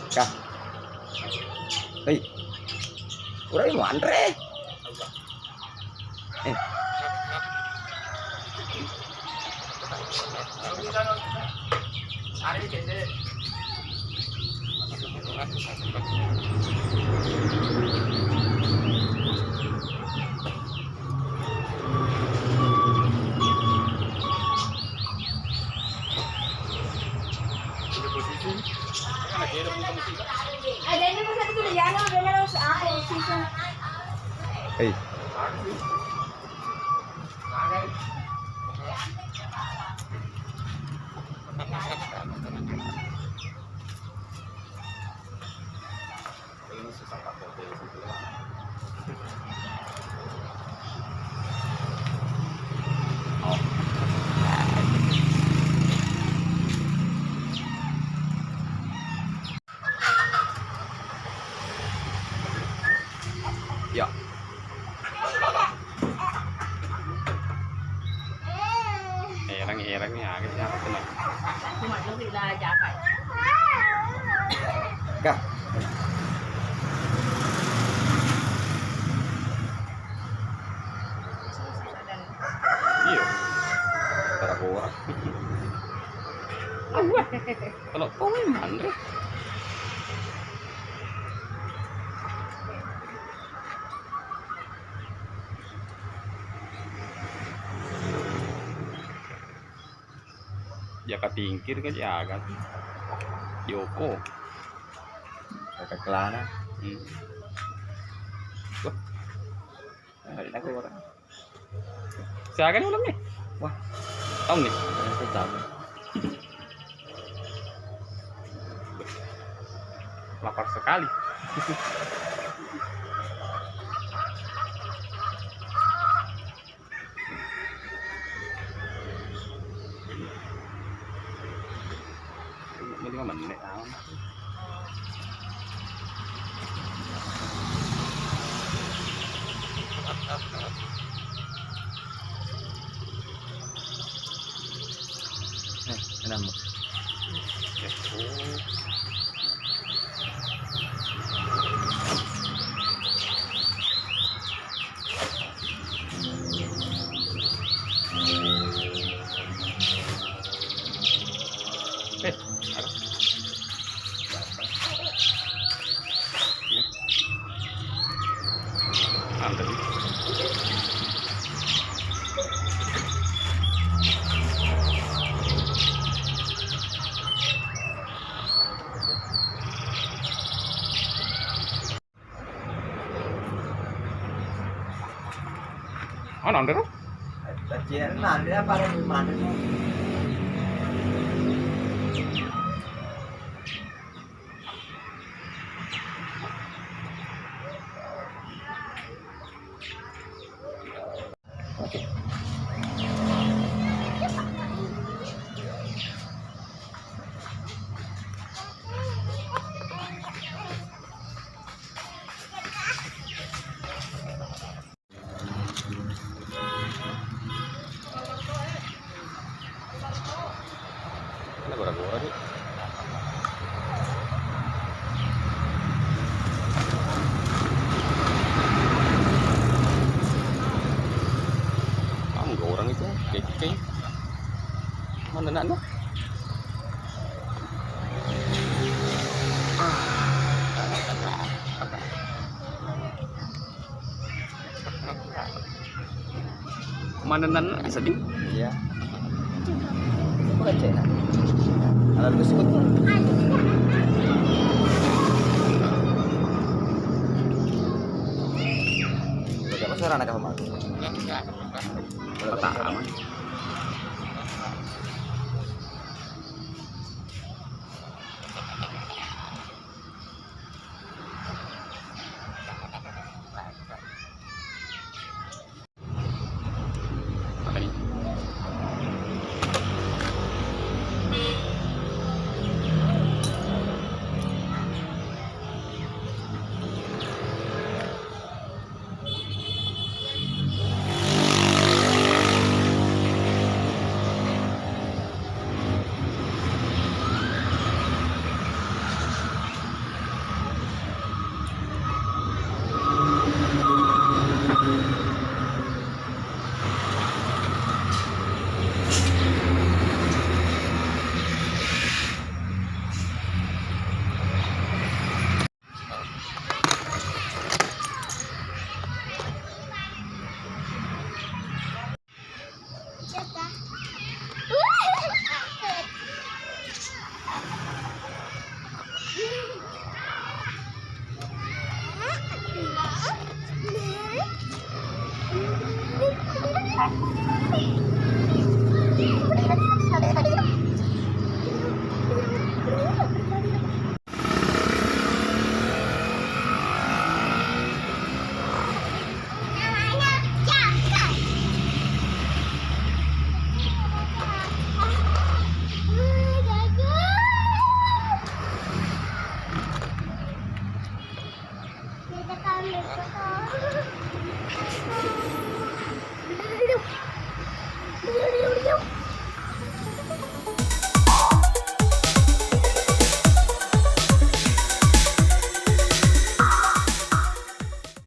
Kah. Hei. Urai mo Andre. Eh. Ada ini po sa tuloy yan, ada na lang sa ako season. Hei. Ya. Herang nih agak siapa kena. Cuma itu tidak jaga. Kah. Iya. Para orang. Kalau kau Andre. Jaka tingkir kan jaga Joko Jaka kelana wah hari aku orang siakan ulang nih wah tahu nih aku tahu lapar sekali ini menit tahun. Enam. Oh, nonton? Tajian mana para mana? Gora-gora nih. Kamu gak orang itu, keke. Mana nak? Mana nak sedih? Iya. Bukan Cina. Alat tersebut. Bagaimana cara anak kamu? Tak aman. Ito ka.